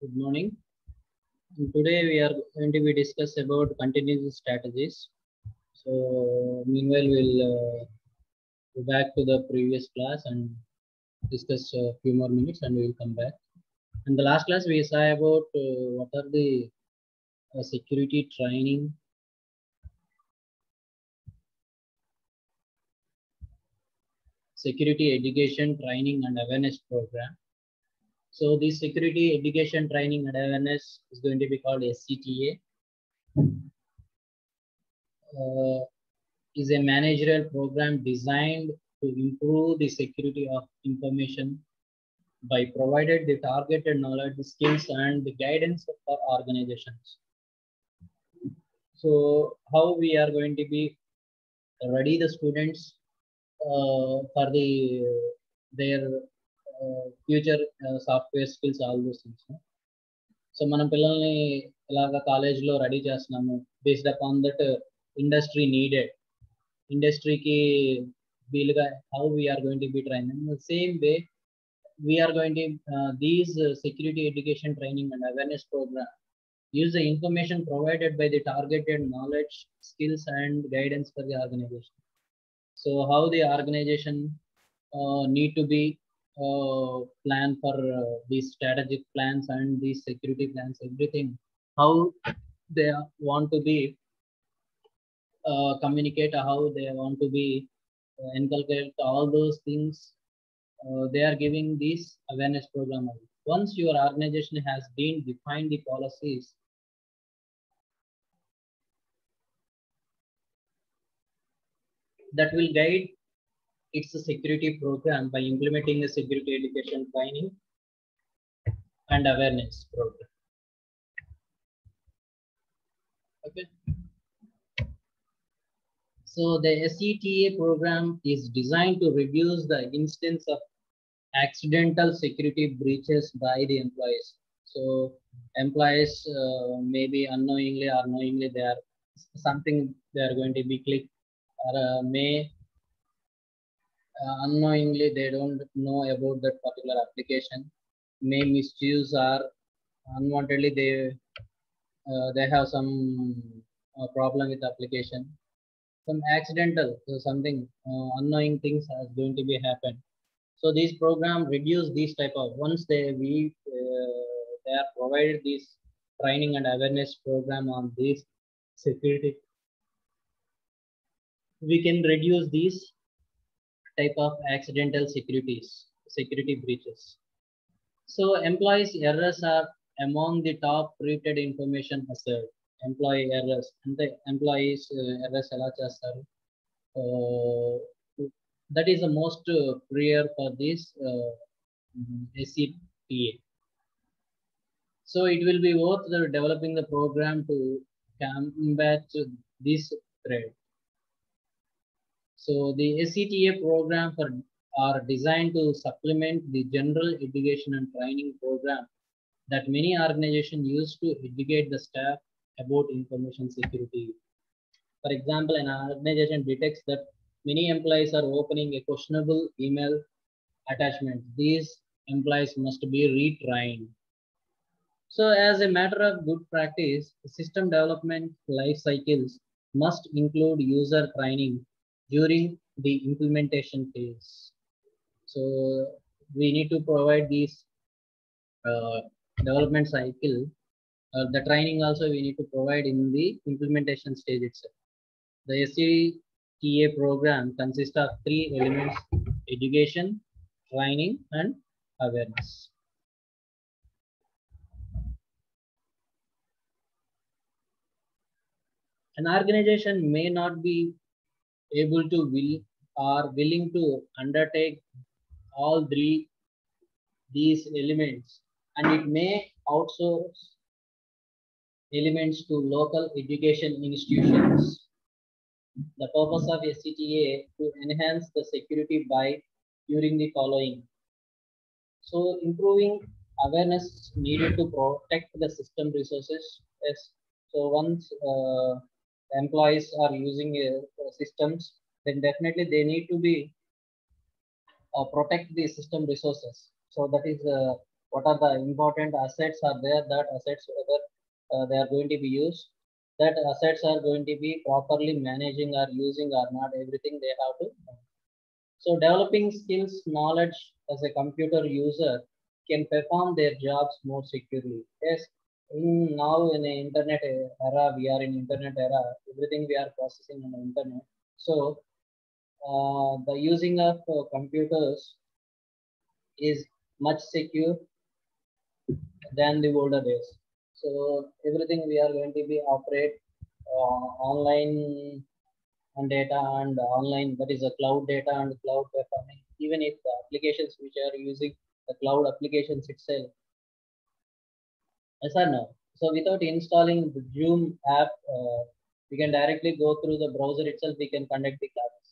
Good morning. Today we are going to be discuss about continuity strategies. So meanwhile we'll go back to the previous class and discuss a few more minutes and we will come back. In the last class we saw about what are the security training, security education training and awareness program. So this security education training and awareness is going to be called SCTA. Is a managerial program designed to improve the security of information by providing the targeted knowledge, skills, and the guidance for organizations. So, how we are going to be ready the students for their future software skills, all those things. So, మనం పిల్లల్ని ఇలాగ కాలేజ్లో ready చేస్తున్నాము based upon that industry needed ఇండస్ట్రీకి వీలుగా how we are going to be trained. In the same way, we are going to these security education training and awareness program use the information provided by the targeted knowledge, skills, and guidance for the organization. So how the organization need to be plan for these strategic plans and these security plans, everything, how they want to be communicate, how they want to be inculcate all those things. They are giving this awareness program. Once your organization has been defined the policies, that will guide its security program by implementing the security education training and awareness program. Okay. So the SCTA program is designed to reduce the instance of accidental security breaches by the employees. So employees maybe unknowingly or knowingly they are something they are going to be clicked, or may unknowingly they don't know about that particular application, may misuse or unwantedly they have some problem with application, some accidental, so something unknowing things has going to be happen. So these program reduce these type of, once they are provided this training and awareness program on this security, we can reduce these type of accidental security breaches. So employees errors are among the top rated information hazard. Employee errors and the employees errors ela chestaru, that is the most prayer for this SCTA. So it will be worth developing the program to combat this threat. So the SCTA program are designed to supplement the general education and training program that many organizations use to educate the staff about information security. For example, an organization detects that many employees are opening a questionable email attachment. These employees must be retrained. So as a matter of good practice, system development life cycles must include user training during the implementation phase. So we need to provide these development cycle. The training also we need to provide in the implementation stage itself. The SCTA program consists of 3 elements: education, training, and awareness. An organization may not be able to willing to undertake all 3 these elements, and it may outsource elements to local education institutions. The purpose of SCTA to enhance the security by during the following. So improving awareness needed to protect the system resources. Yes. So once employees are using systems, then definitely they need to be protect the system resources. So that is what are the important assets are there, that assets whether they are going to be used, that assets are going to be properly managing or using or not, everything they have to know. So developing skills, knowledge as a computer user can perform their jobs more securely. Yes, now in the internet era, we are in internet era, everything we are processing on the internet. So the using of computers is much secure than the older days. So everything we are going to be operate online and data and online, that is a cloud data and cloud performing. Even if the applications which are using the cloud applications itself, yes or no? So without installing the Zoom app, we can directly go through the browser itself. We can conduct the classes.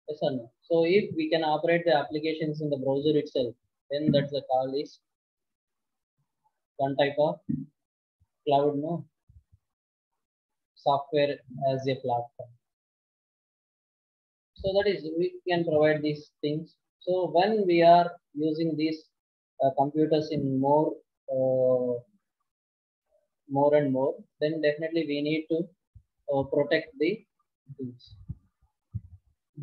Yes or no? So if we can operate the applications in the browser itself, then that's the call is one type of cloud, no, software as a platform. So that is we can provide these things. So when we are using these computers in more and more, then definitely we need to protect the things.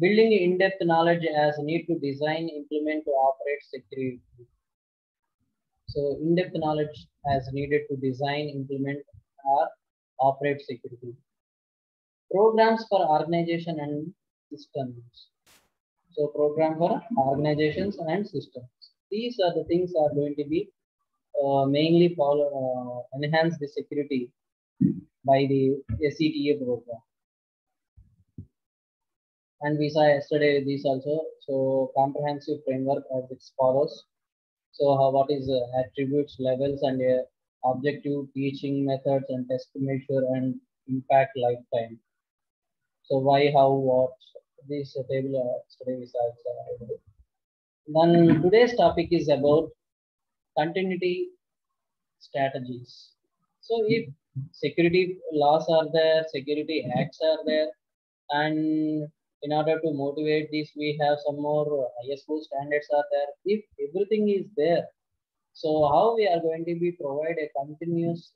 Building in-depth knowledge as need to design, implement to operate security. So in-depth knowledge as needed to design, implement or operate security. Programs for organization and systems. So program for organizations and systems. These are the things are going to be mainly enhance the security by the SCTA program. And we saw yesterday this also. So comprehensive framework as it follows. So what is attributes, levels, and objective teaching methods and test measure and impact lifetime. So why, how, what? This table yesterday we saw. Then today's topic is about continuity strategies. So if security laws are there, security acts are there, and in order to motivate this, we have some more ISO standards are there. If everything is there, so how we are going to be provide a continuous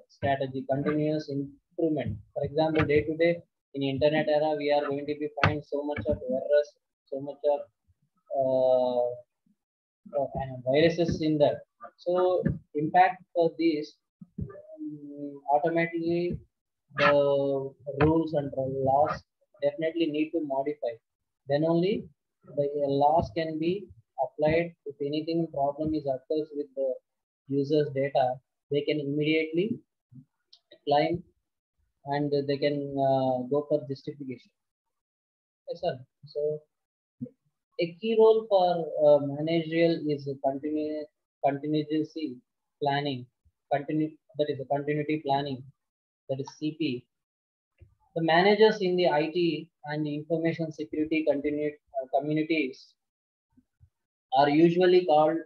strategy, continuous improvement. For example, day to day in internet era, we are going to be find so much of errors, so much of viruses in that. So impact for this automatically the rules and laws definitely need to modify. Then only the laws can be applied. If anything problem is occurs with the user's data, they can immediately claim and they can go for justification. Yes, sir. So a key role for managerial is contingency planning, that is a continuity planning, that is CP. The managers in the IT and the information security communities are usually called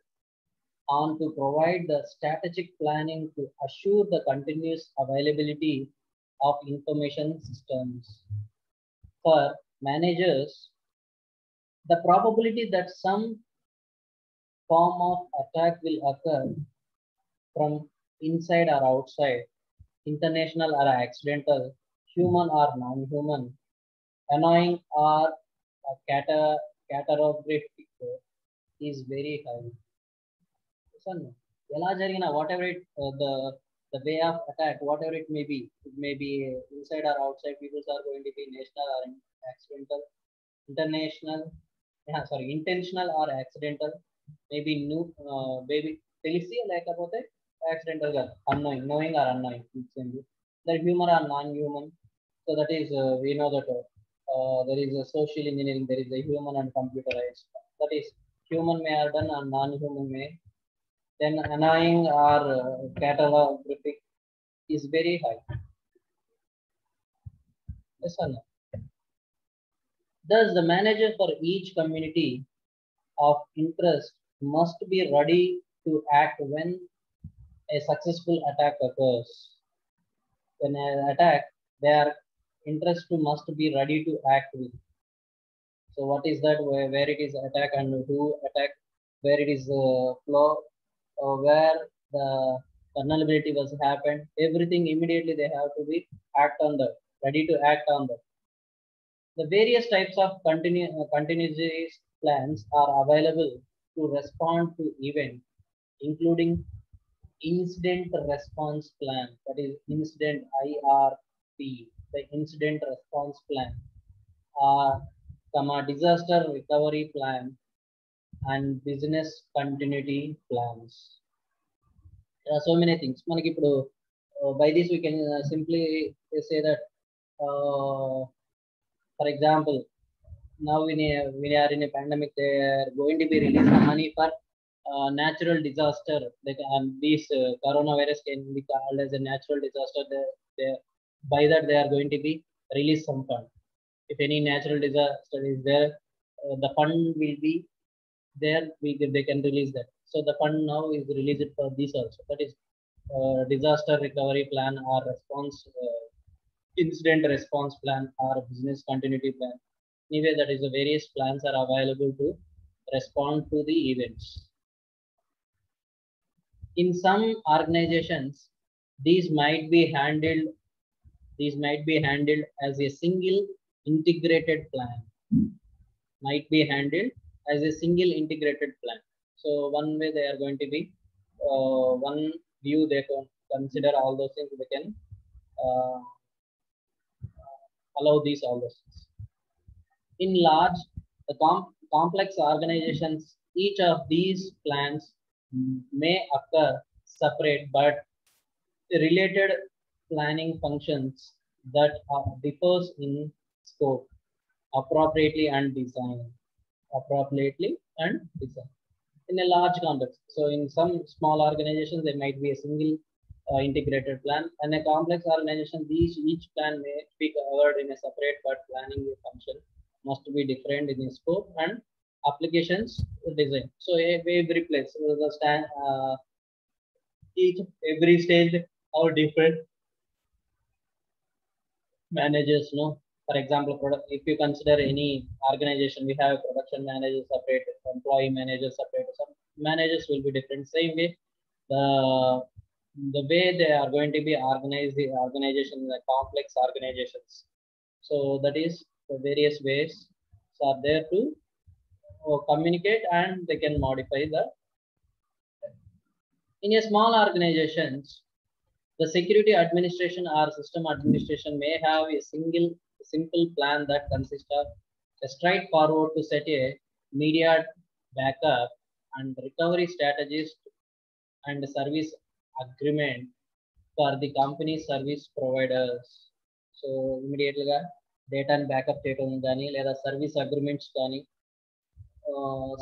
on to provide the strategic planning to assure the continuous availability of information systems. For managers, the probability that some form of attack will occur from inside or outside, international or accidental, human or non-human, annoying or catastrophic is very high. So, ఎలా జరిగినా, whatever it the way of attack, whatever it may be inside or outside, people are going to be national or accidental, international, yeah, sorry, intentional or accidental, maybe new, maybe తెలిసి లేకపోతే accidental గా unknowing, knowing or unknowing, that human or non-human. So that is we know that there is a social engineering, there is a human and computerized. That is human may have done and non-human may. Then annoying or catastrophic is very high. Yes or no? Thus, the manager for each community of interest must be ready to act when a successful attack occurs. When an attack, their interest must be ready to act with. So what is that? Where it is attack and who attack? where it is flow, where the vulnerability was happened, everything immediately they have to be act on that, ready to act on that. The various types of contingency plans are available to respond to event, including incident response plan, that is incident IRP, the incident response plan, disaster recovery plan, and business continuity plans. There are so many things. మనకి ఇప్పుడు by this we can simply say that for example, now we are in a pandemic, they are going to be releasing money for natural disaster. Like this coronavirus can be called as a natural disaster. By that they are going to be release some fund. If any natural disaster is there, the fund will be there. They can release that. So the fund now is released for this also. That is disaster recovery plan or response, incident response plan or business continuity plan. Anyway, that is the various plans are available to respond to the events. In some organizations, these might be handled as a single integrated plan. Might be handled as a single integrated plan. So one way they are going to be one view they can consider all those things. They can allow these all those things. In large, the complex organizations, each of these plans may occur separate but related planning functions that differs in scope, appropriately and design. In a large context. So in some small organizations, there might be a single integrated plan, and a complex organization, each plan may be covered in a separate but planning function must be different in the scope and applications design. So every place, every stage, how different managers know. For example, if you consider any organization, we have production managers separate, employee managers separate. Some managers will be different. Same way, the way they are going to be organized, the organization, the complex organizations. So that is the various ways are there to communicate, and they can modify the. In a small organizations, the security administration or system administration may have a simple plan that consists of a straightforward to set a immediate backup and recovery strategies and service agreement for the company service providers. So immediately data and backup చేయడం కానీ లేదా service agreements కానీ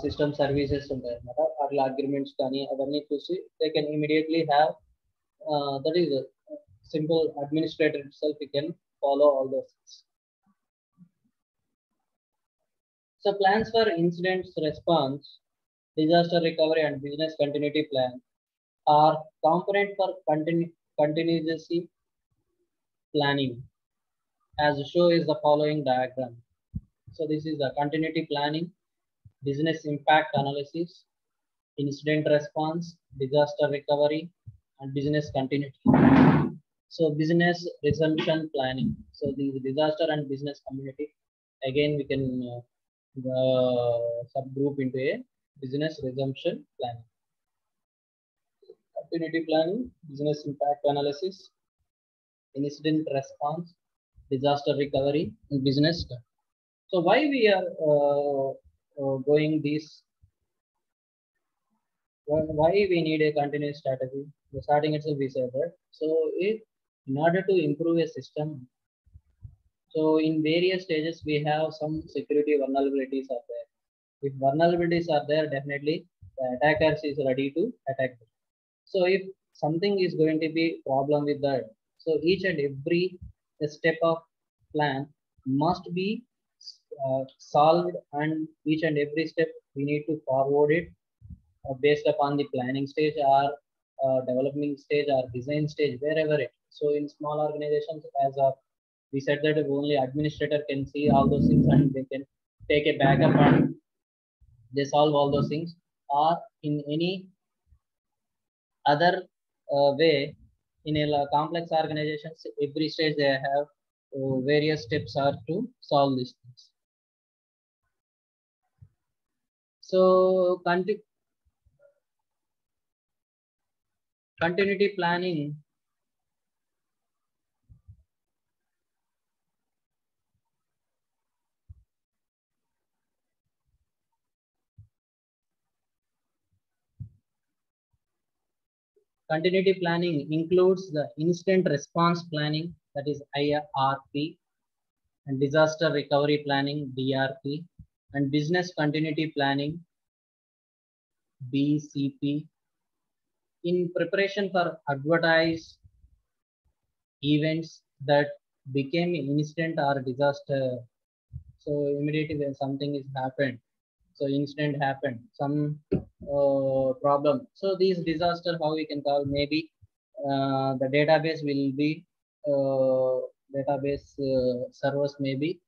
system services ఉంటాయి అన్నమాట. అట్లా agreements కానీ అవన్నీ చూసి they can immediately have that is a simple administrator itself, we can follow all those things. So plans for incidents response, disaster recovery and business continuity plan are component for contingency planning, as shown is the following diagram. So this is the continuity planning, business impact analysis, incident response, disaster recovery, and business continuity. So business resumption planning. So the disaster and business community, again we can subgroup into a business resumption planning. Continuity planning, business impact analysis, incident response, disaster recovery, and business. So why we are going this? Why we need a continuous strategy? The starting itself we said that. So in order to improve a system, so in various stages we have some security vulnerabilities are there. If vulnerabilities are there, definitely the attackers is ready to attack them. So if something is going to be problem with that, so each and every step of plan must be solved, and each and every step we need to forward it based upon the planning stage or developing stage or design stage, wherever it. So in small organizations, as we said that only administrator can see all those things and they can take a backup and they solve all those things. or in any other way. In a complex organizations, every stage they have various steps are to solve these things. So continuity planning continuity planning includes the instant response planning, that is IRP, and disaster recovery planning, DRP, and business continuity planning, BCP. In preparation for advertised events that became instant or disaster, so immediately when something is happened, so incident happened, some problem. So these disaster, how we can call, maybe the database will be database servers may be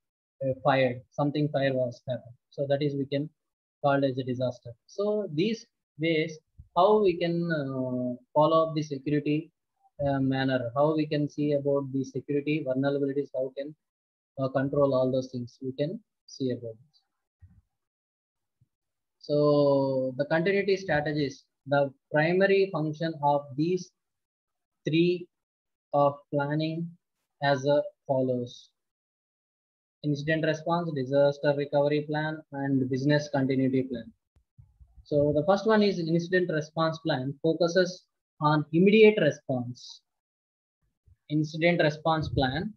fired, something fire was happened. So that is we can call as a disaster. So these ways, how we can follow up the security manner, how we can see about the security vulnerabilities, how can control all those things, we can see about this. So the continuity strategies, the primary function of these three of planning as follows: incident response, disaster recovery plan, and business continuity plan. So the first one is incident response plan, focuses on immediate response. Incident response plan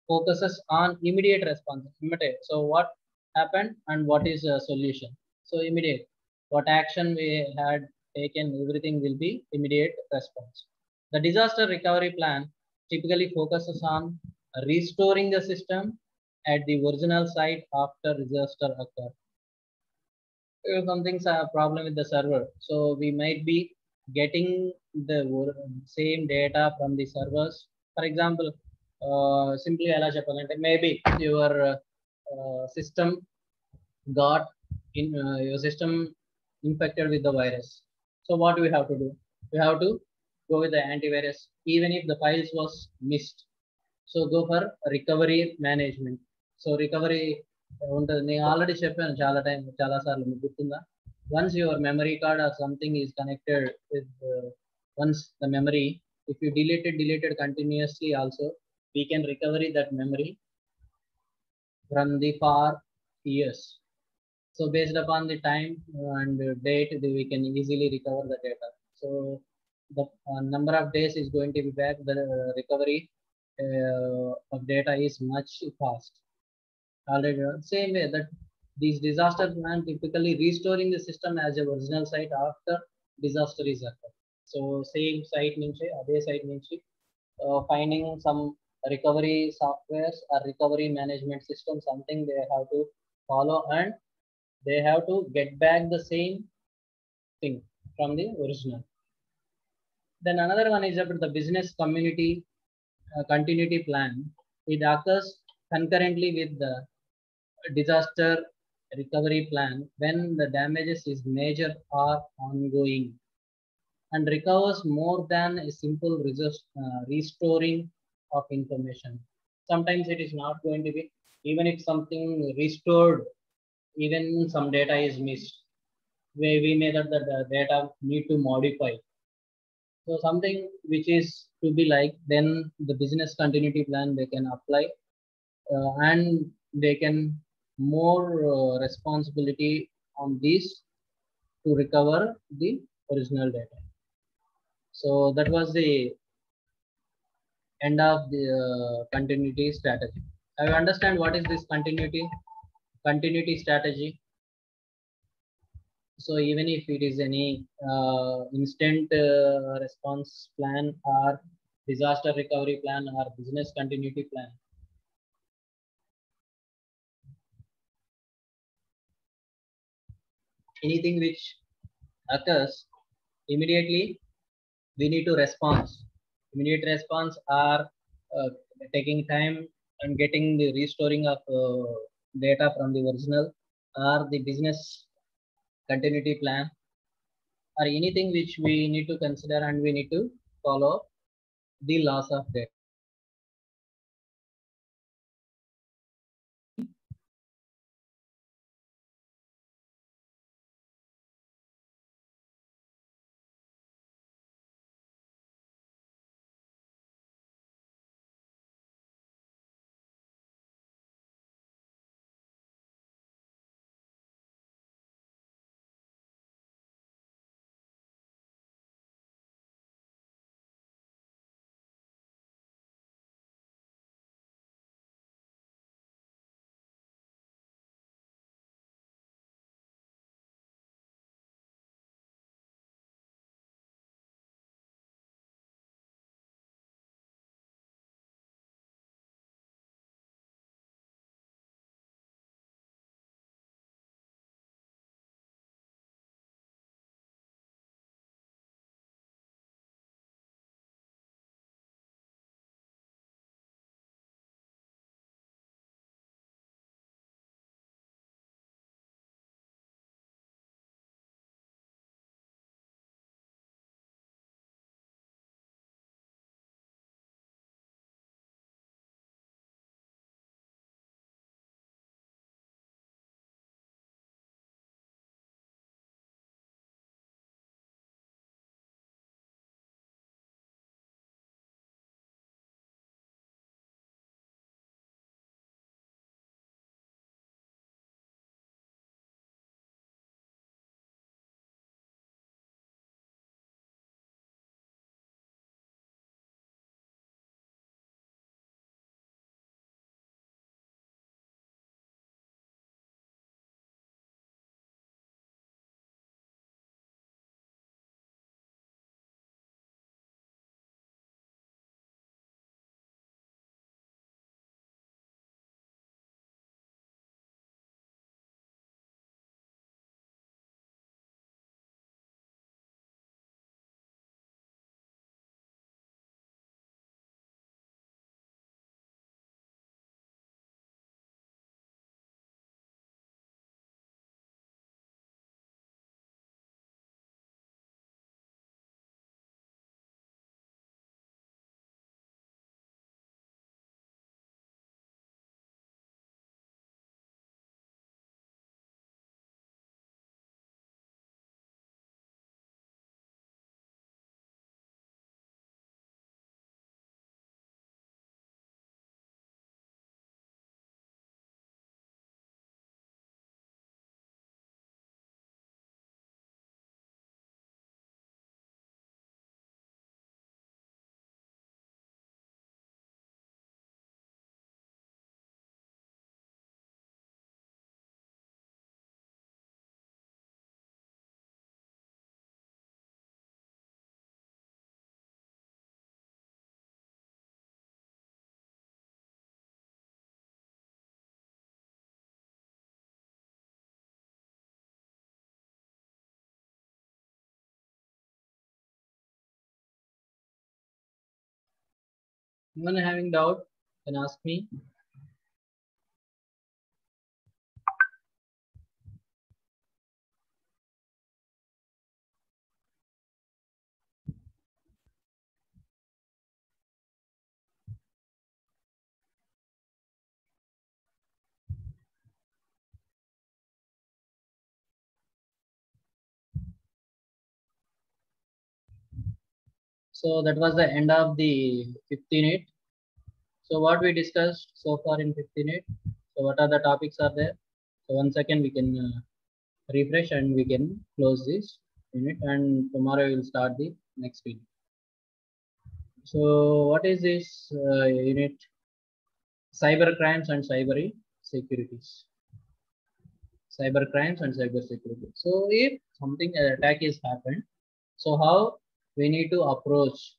focuses on immediate response. Immediate. So what happened and what is the solution? So immediate. What action we had taken, everything will be immediate response. The disaster recovery plan typically focuses on restoring the system at the original site after disaster occurred. If something's a problem with the server, so we might be getting the same data from the servers. For example, simply ఎలా చెప్పాలంటే, maybe your system got in your system infected with the virus. So what do we have to do? We have to go with the antivirus, even if the files was missed. So go for recovery management. So recovery ఉంటుంది. నేను already చెప్పాను చాలా సార్లు, మీకు గుర్తుందా? Once your memory card or something is connected with once the memory, if you deleted continuously also, we can recover that memory from the far years. So based upon the time and date, we can easily recover the data. So the number of days is going to be back. The recovery of data is much fast. Already, same way that these disaster plan typically restoring the system as a original site after disaster is occurred. So same site nunchi, ade site nunchi finding some recovery softwares or recovery management system, something they have to follow, and they have to get back the same thing from the original. Then another one is about the business community continuity plan. It occurs concurrently with the disaster recovery plan when the damages is major or ongoing, and recovers more than a simple restoring of information. Sometimes it is not going to be, even if something restored, even some data is missed, we may that the data need to modify. So something which is to be like, then the business continuity plan they can apply, and they can more responsibility on this to recover the original data. So that was the end of the continuity strategy. I understand what is this continuity strategy. So even if it is any instant response plan or disaster recovery plan or business continuity plan, anything which occurs immediately, we need to respond. Immediate response are taking time and getting the restoring of data from the original, or the business continuity plan. or anything which we need to consider, and we need to follow the laws of data. Anyone having doubt can ask me. So that was the end of the 15.8. So what we discussed so far in 15.8. So what are the topics are there? So 1 second we can refresh and we can close this unit, and tomorrow we will start the next unit. So what is this unit? Cyber crimes and cyber securities. Cyber crimes and cyber security. So if something attack is happened, so how we need to approach?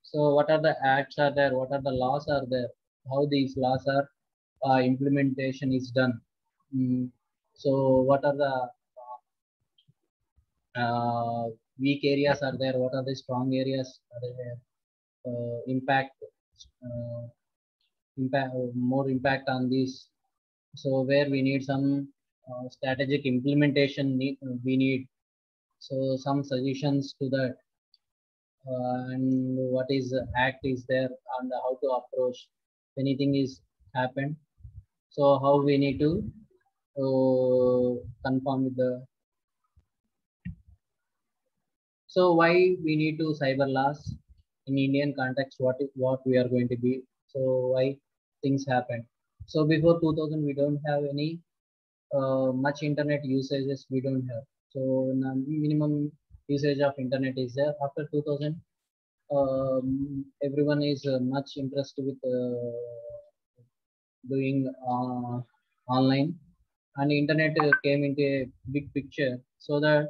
So what are the acts are there? What are the laws are there? How these laws are implementation is done? So what are the weak areas are there? What are the strong areas are there? Impact, uh, more impact on this. So where we need some strategic implementation, we need. So some suggestions to that, and what is the act is there, and how to approach if anything is happened. So how we need to confirm with the. So why we need to cyber laws in Indian context? What we are going to be? So why things happen? So before 2000, we don't have any much internet usages. We don't have. So minimum usage of internet is there. After 2000, everyone is much interested with doing online, and internet came into a big picture, so that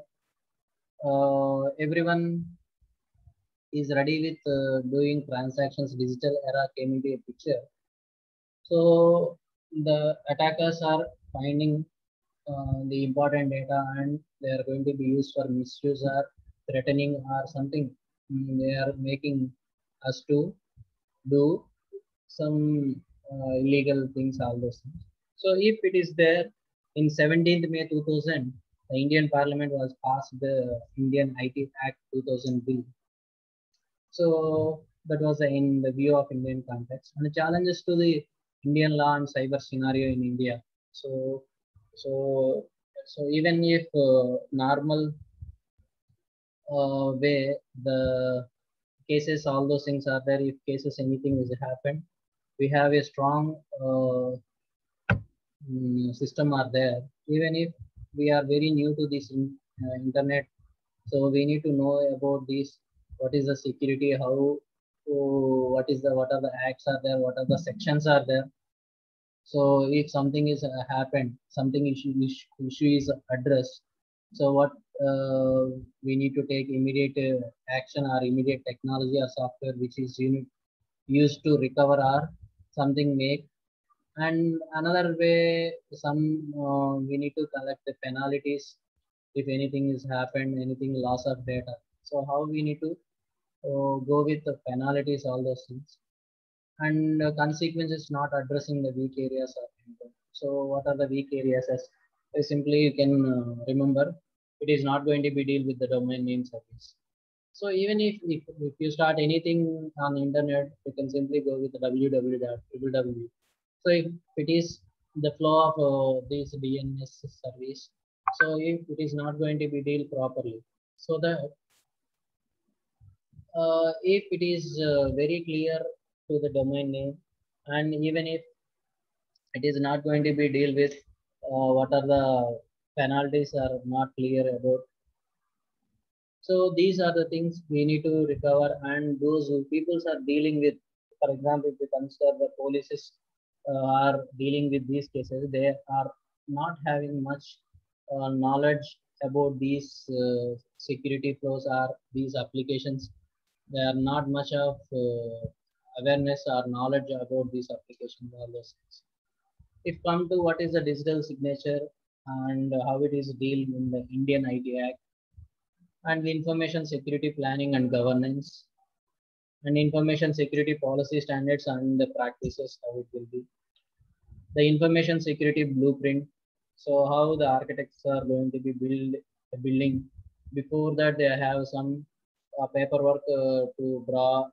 everyone is ready with doing transactions. Digital era came into a picture, so the attackers are finding the important data, and they are going to be used for misuse or threatening or something. They are making us to do some illegal things, all those things. So if it is there in 17th May 2000, the Indian Parliament was passed the Indian IT Act 2000 bill. So that was in the view of Indian context and the challenges to the Indian law and cyber scenario in India. So so so even if normal way the cases, all those things are there. If cases anything is happened, we have a strong system are there. Even if we are very new to this internet, so we need to know about this. What is the security? How? What are the acts are there? What are the sections are there? So if something is happened, something issue is addressed. So what we need to take immediate action or immediate technology or software which is used to recover or something make. And another way, some we need to collect the penalties if anything is happened, anything loss of data. So how we need to go with the penalties, all those things, and consequences not addressing the weak areas of income. So what are the weak areas? As simply you can remember, it is not going to be deal with the domain name service. So even if you start anything on internet, you can simply go with the www. So if it is the flow of this DNS service, so if it is not going to be deal properly, so that if it is very clear to the domain name, and even if it is not going to be deal with what are the penalties are not clear about. So these are the things we need to recover, and those who peoples are dealing with, for example, if we consider the policies are dealing with these cases, they are not having much knowledge about these security flows or these applications. There are not much of awareness or knowledge about these applications, all those things. If come to what is the digital signature and how it is deal in the Indian IT Act, and the information security planning and governance, and information security policy standards and the practices, how it will be. The information security blueprint, so how the architects are going to be building. Before that, they have some paperwork to draw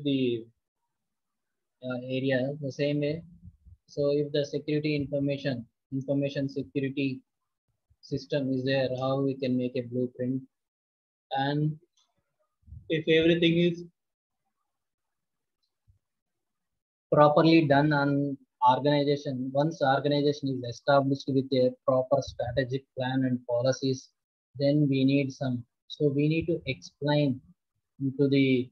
the area the same way. So if the security information security system is there, how we can make a blueprint. And if everything is properly done on organization, once organization is established with a proper strategic plan and policies, then we need some. So we need to explain to the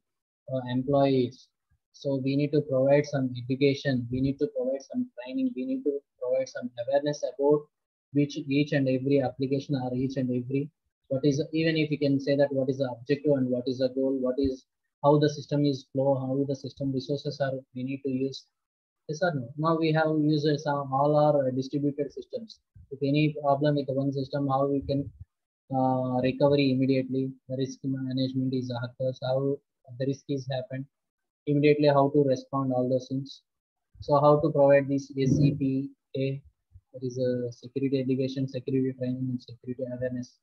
employees. So we need to provide some education. We need to provide some training. We need to provide some awareness about which each and every application or each and every what is, even if you can say that what is the objective and what is the goal, what is how the system is flow, how the system resources are we need to use. Yes or no? Now we have users all our distributed systems. If any problem with one system, how we can recovery immediately. The risk management is occurs. How the risk is happened immediately. How to respond all those things. So how to provide this SCPA, that is a security education, security training, and security awareness.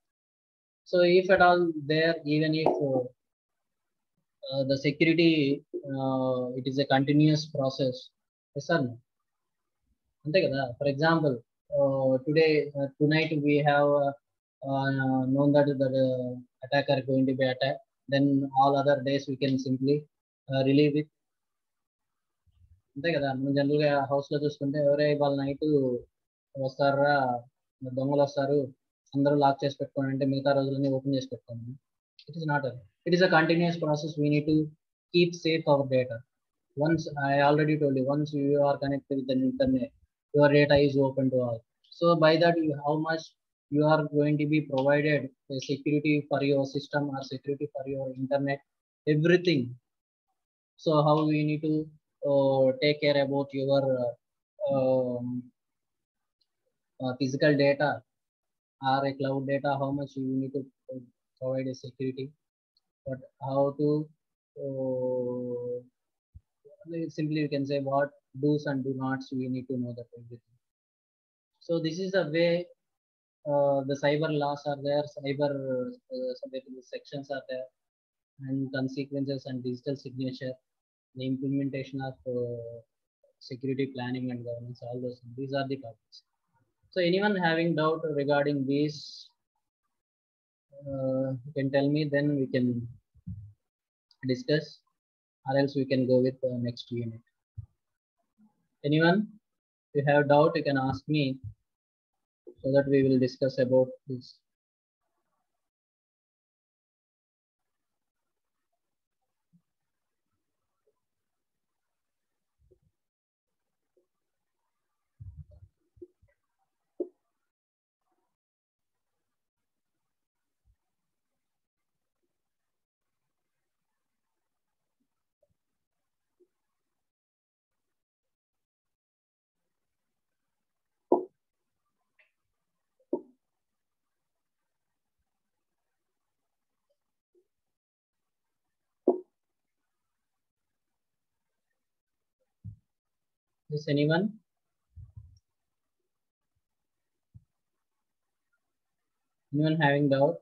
So if at all there, even if the security, it is a continuous process. Yes or no? అంతే కదా. For example, tonight we have known that the attacker going to be attacked. Then all other days we can simply relieve it. అంతే కదా. మనం జనరల్గా హౌస్లో చూసుకుంటే ఎవరే వాళ్ళ నైట్ వస్తారా, దొంగలు వస్తారు, అందరూ లాక్ చేసి పెట్టుకోండి అంటే మిగతా రోజులన్నీ ఓపెన్ చేసి పెట్టుకోండి. It is not a. It is a continuous process. We need to keep safe our data. Once I already told you, once you are connected with the internet, your data is open to all. So by that, how much you are going to be provided security for your system or security for your internet, everything. So how we need to take care about your physical data or a cloud data, how much you need to provide a security, but how to simply you can say what do's and do nots, we need to know that everything. So this is the way the cyber laws are there, cyber sections are there, and consequences and digital signature, the implementation of security planning and governance, all those things. These are the topics. So anyone having doubt regarding these, you can tell me, then we can discuss, or else we can go with the next unit. Anyone, if you have doubt, you can ask me so that we will discuss about this. Is anyone? Anyone having doubt?